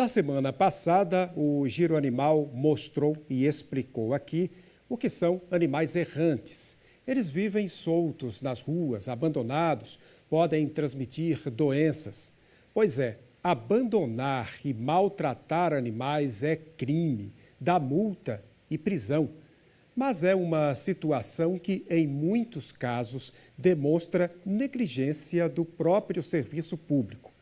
Na semana passada, o Giro Animal mostrou e explicou aqui o que são animais errantes. Eles vivem soltos nas ruas, abandonados, podem transmitir doenças. Pois é, abandonar e maltratar animais é crime, dá multa e prisão. Mas é uma situação que, em muitos casos, demonstra negligência do próprio serviço público.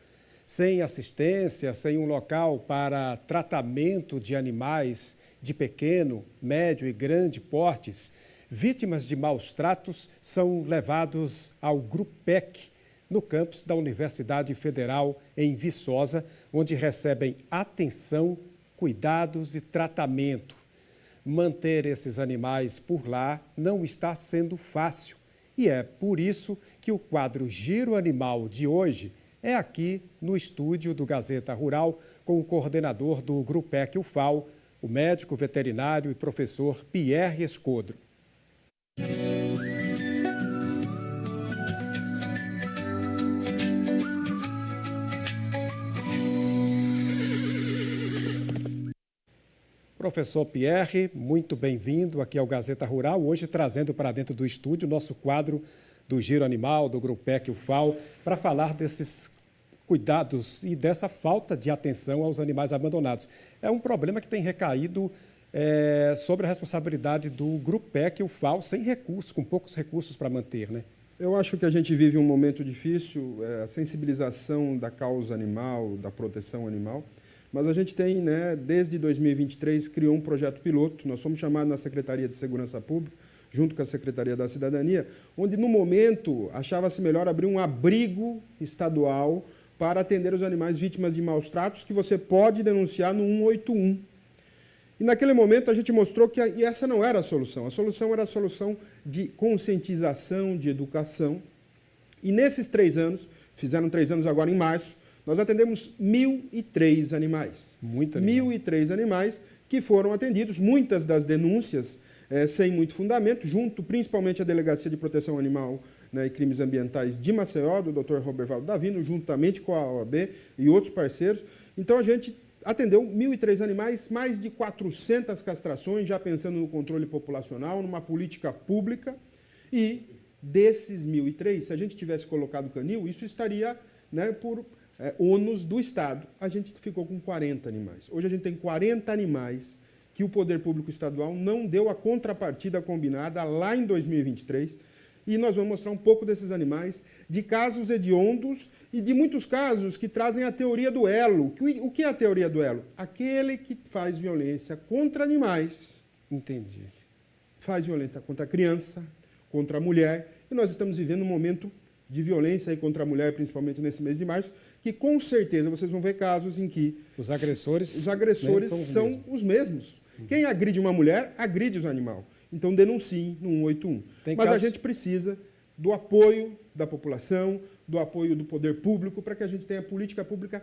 Sem assistência, sem um local para tratamento de animais de pequeno, médio e grande portes, vítimas de maus tratos são levados ao GRUPEC, no campus da Universidade Federal em Viçosa, onde recebem atenção, cuidados e tratamento. Manter esses animais por lá não está sendo fácil e é por isso que o quadro Giro Animal de hoje é aqui no estúdio do Gazeta Rural com o coordenador do GRUPEC UFAL, o médico veterinário e professor Pierre Escodro. Professor Pierre, muito bem-vindo aqui ao Gazeta Rural, hoje trazendo para dentro do estúdio o nosso quadro do Giro Animal, do GRUPEC UFAL, para falar desses cuidados e dessa falta de atenção aos animais abandonados. É um problema que tem recaído sobre a responsabilidade do GRUPEC UFAL, sem recursos, com poucos recursos para manter, né? Eu acho que a gente vive um momento difícil, a sensibilização da causa animal, da proteção animal, mas a gente tem, desde 2023, criou um projeto piloto, nós fomos chamados na Secretaria de Segurança Pública, junto com a Secretaria da Cidadania, onde, no momento, achava-se melhor abrir um abrigo estadual para atender os animais vítimas de maus tratos, que você pode denunciar no 181. E, naquele momento, a gente mostrou que essa não era a solução era a solução de conscientização, de educação. E, nesses 3 anos, fizeram 3 anos agora em março, nós atendemos 1.003 animais. Muito animal. 1.003 animais que foram atendidos, muitas das denúncias sem muito fundamento, junto principalmente à Delegacia de Proteção Animal, e Crimes Ambientais de Maceió, do Dr. Robervaldo Davino, juntamente com a OAB e outros parceiros. Então, a gente atendeu 1.003 animais, mais de 400 castrações, já pensando no controle populacional, numa política pública. E desses 1.003, se a gente tivesse colocado canil, isso estaria por ônus do Estado. A gente ficou com 40 animais. Hoje a gente tem 40 animais que o Poder Público Estadual não deu a contrapartida combinada lá em 2023. E nós vamos mostrar um pouco desses animais, de casos hediondos e de muitos casos que trazem a teoria do elo. O que é a teoria do elo? Aquele que faz violência contra animais. Entendi. Faz violência contra a criança, contra a mulher. E nós estamos vivendo um momento de violência contra a mulher, principalmente nesse mês de março, que com certeza vocês vão ver casos em que os agressores são os mesmos. Quem agride uma mulher, agride os animais. Então, denunciem no 181. Mas a gente precisa do apoio da população, do apoio do poder público, para que a gente tenha política pública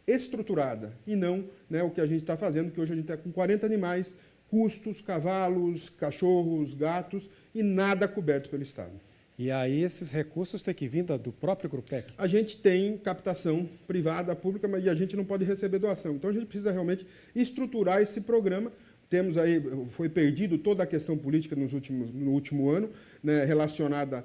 estruturada, e não o que a gente está fazendo, que hoje a gente está com 40 animais, custos, cavalos, cachorros, gatos, e nada coberto pelo Estado. E aí esses recursos têm que vir do próprio GRUPEC? A gente tem captação privada, pública, mas a gente não pode receber doação. Então, a gente precisa realmente estruturar esse programa. Temos aí, foi perdido toda a questão política no último ano, relacionada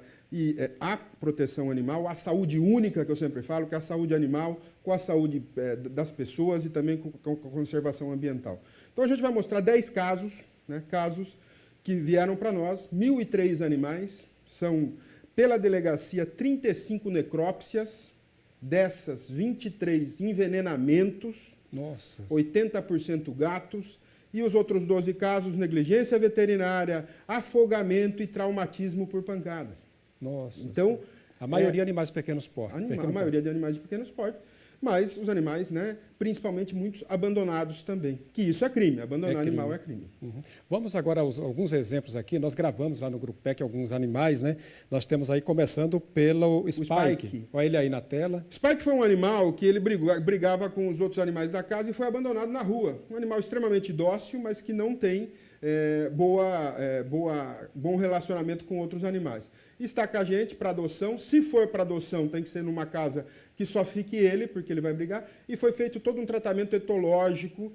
à proteção animal, à saúde única, que eu sempre falo, que é a saúde animal, com a saúde das pessoas e também com a conservação ambiental. Então, a gente vai mostrar 10 casos, casos que vieram para nós, 1.003 animais, são, pela delegacia, 35 necrópsias, dessas 23 envenenamentos, Nossa. 80% gatos, e os outros 12 casos, negligência veterinária, afogamento e traumatismo por pancadas. Nossa. Então, a maioria de animais de pequenos portes. A maioria de animais de pequenos portes, mas os animais, principalmente muitos abandonados também. Que isso é crime, abandonar animal é crime. Uhum. Vamos agora a alguns exemplos aqui. Nós gravamos lá no GRUPEC alguns animais, Nós temos aí, começando pelo Spike. Olha ele aí na tela. Spike foi um animal que ele brigava com os outros animais da casa e foi abandonado na rua. Um animal extremamente dócil, mas que não tem bom relacionamento com outros animais. Está com a gente para adoção. Se for para adoção, tem que ser numa casa que só fique ele, porque ele vai brigar. E foi feito todo um tratamento etológico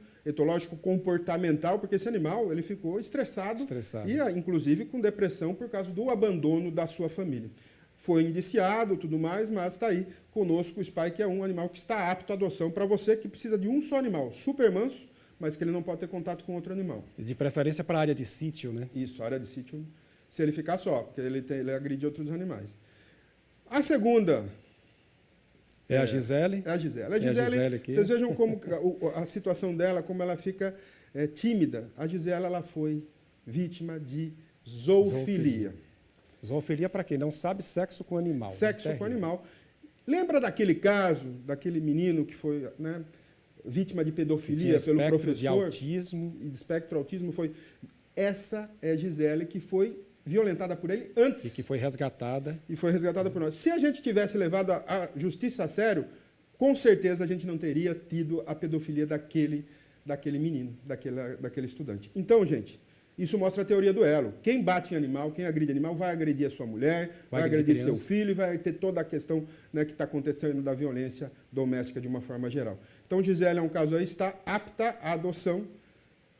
comportamental, porque esse animal ele ficou estressado. E, inclusive, com depressão por causa do abandono da sua família. Foi indiciado, tudo mais, mas está aí conosco o Spy, que é um animal que está apto à adoção para você que precisa de um só animal, super manso, mas que ele não pode ter contato com outro animal. E de preferência para a área de sítio, né? Isso, área de sítio, se ele ficar só, porque ele agride outros animais. A segunda... É a Gisele? É a Gisele. A Gisele aqui. Vocês vejam como a situação dela, como ela fica tímida. A Gisele ela foi vítima de zoofilia. Zoofilia, para quem não sabe, sexo com animal. Sexo com animal. Lembra daquele caso, daquele menino que foi vítima de pedofilia pelo professor? De autismo. Espectro autismo. Essa é a Gisele que foi violentada por ele antes. E que foi resgatada. E foi resgatada por nós. Se a gente tivesse levado a justiça a sério, com certeza a gente não teria tido a pedofilia daquele menino, daquele estudante. Então, gente, isso mostra a teoria do elo. Quem bate em animal, quem agride animal, vai agredir a sua mulher, vai agredir seu filho, e vai ter toda a questão que está acontecendo da violência doméstica de uma forma geral. Então, Gisele é um caso aí, está apta à adoção,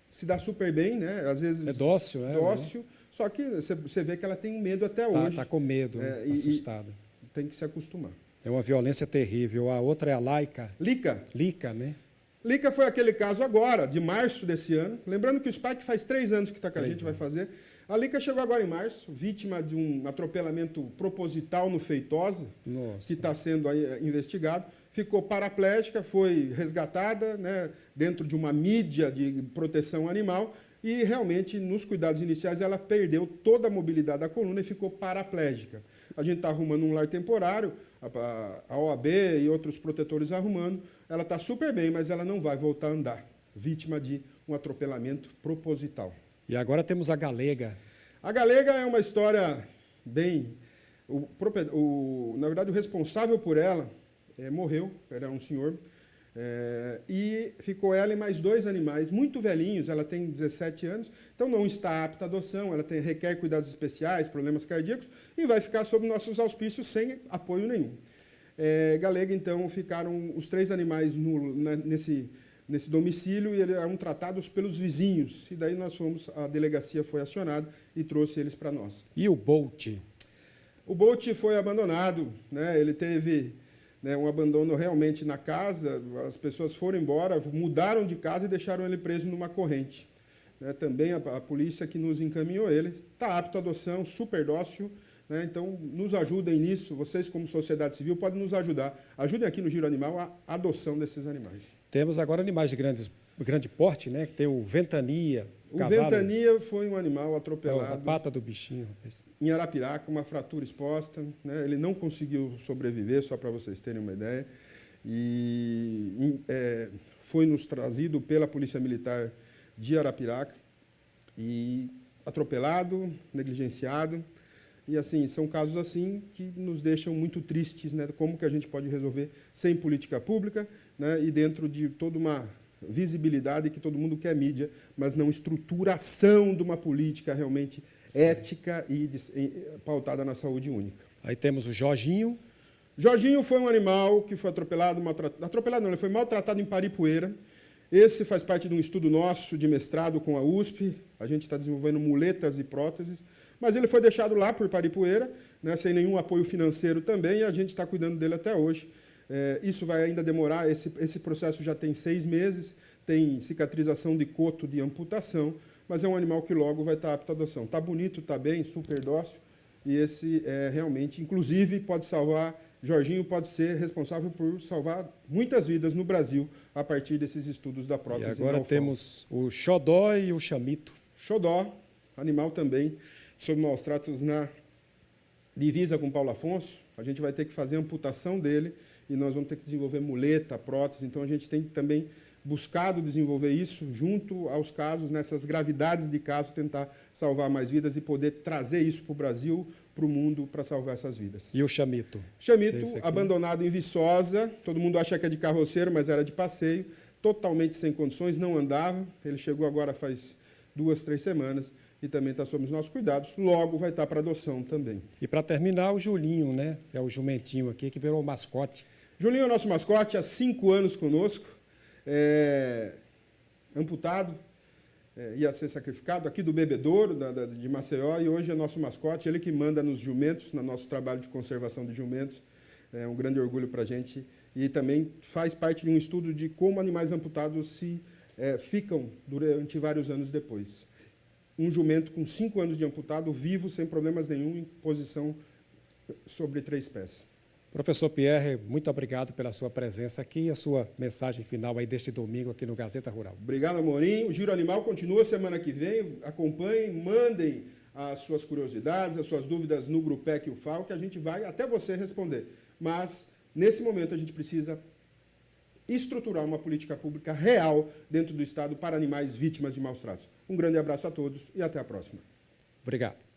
se dá super bem, né? Às vezes... É dócil, Dócil. Só que você vê que ela tem medo até hoje. Está com medo, assustada. Tem que se acostumar. É uma violência terrível. A outra é a Laika. Lica, né? Lica foi aquele caso agora, de março desse ano. Lembrando que o Spike faz 3 anos que está com a gente, vai fazer. A Lica chegou agora em março, vítima de um atropelamento proposital no Feitosa, que está sendo aí investigado. Ficou paraplégica, foi resgatada, né, dentro de uma mídia de proteção animal. E, realmente, nos cuidados iniciais, ela perdeu toda a mobilidade da coluna e ficou paraplégica. A gente está arrumando um lar temporário, a OAB e outros protetores arrumando. Ela está super bem, mas ela não vai voltar a andar, vítima de um atropelamento proposital. E agora temos a Galega. A Galega é uma história bem... na verdade, o responsável por ela morreu, era um senhor... e ficou ela e mais 2 animais muito velhinhos, ela tem 17 anos, então não está apta à adoção, ela requer cuidados especiais, problemas cardíacos, e vai ficar sob nossos auspícios sem apoio nenhum. Galega, então, ficaram os 3 animais nesse domicílio e eles eram tratados pelos vizinhos, e daí a delegacia foi acionada e trouxe eles para nós. E o Bolt? O Bolt foi abandonado, né? Ele teve... um abandono realmente na casa, as pessoas foram embora, mudaram de casa e deixaram ele preso numa corrente. Também a polícia que nos encaminhou ele, está apto à adoção, super dócil, então nos ajudem nisso, vocês como sociedade civil podem nos ajudar. Ajudem aqui no Giro Animal a adoção desses animais. Temos agora animais de grande porte, né? Que tem o Ventania. O Ventania foi um animal atropelado. A pata do bichinho. Em Arapiraca, uma fratura exposta. Né? Ele não conseguiu sobreviver, só para vocês terem uma ideia. E foi nos trazido pela Polícia Militar de Arapiraca. E atropelado, negligenciado. E assim, são casos assim que nos deixam muito tristes, né? Como que a gente pode resolver sem política pública, né? E dentro de toda uma visibilidade que todo mundo quer mídia, mas não estruturação de uma política realmente ética e pautada na saúde única. Aí temos o Jorginho. Jorginho foi um animal que foi atropelado, ele foi maltratado em Paripueira. Esse faz parte de um estudo nosso de mestrado com a USP, a gente está desenvolvendo muletas e próteses, mas ele foi deixado lá por Paripueira, né, sem nenhum apoio financeiro também, e a gente está cuidando dele até hoje. Isso vai ainda demorar, esse processo já tem 6 meses, tem cicatrização de coto de amputação, mas é um animal que logo vai estar apto à adoção. Está bonito, está bem, super dócil, e esse realmente, inclusive, pode salvar, Jorginho pode ser responsável por salvar muitas vidas no Brasil a partir desses estudos da prótese. E agora temos o Xodó e o Chamito. Xodó, animal também, sob maus tratos na divisa com Paulo Afonso. A gente vai ter que fazer a amputação dele e nós vamos ter que desenvolver muleta, prótese. Então, a gente tem também buscado desenvolver isso junto aos casos, nessas gravidades de casos, tentar salvar mais vidas e poder trazer isso para o Brasil, para o mundo, para salvar essas vidas. E o Chamito? Chamito, abandonado em Viçosa. Todo mundo acha que é de carroceiro, mas era de passeio. Totalmente sem condições, não andava. Ele chegou agora faz 2, 3 semanas, e também está sob os nossos cuidados. Logo vai estar para adoção também. E para terminar, o Julinho, né? É o jumentinho aqui que virou o mascote. Julinho é o nosso mascote, há 5 anos conosco, amputado, ia ser sacrificado aqui do Bebedouro, de Maceió, e hoje é nosso mascote, ele que manda nos jumentos, no nosso trabalho de conservação de jumentos. É um grande orgulho para a gente, e também faz parte de um estudo de como animais amputados ficam durante vários anos depois. Um jumento com 5 anos de amputado, vivo, sem problemas nenhum, em posição sobre 3 pés. Professor Pierre, muito obrigado pela sua presença aqui e a sua mensagem final aí deste domingo aqui no Gazeta Rural. Obrigado, Amorim. O Giro Animal continua semana que vem. Acompanhem, mandem as suas curiosidades, as suas dúvidas no Grupec e o FAO, que a gente vai até você responder. Mas, nesse momento, a gente precisa estruturar uma política pública real dentro do Estado para animais vítimas de maus tratos. Um grande abraço a todos e até a próxima. Obrigado.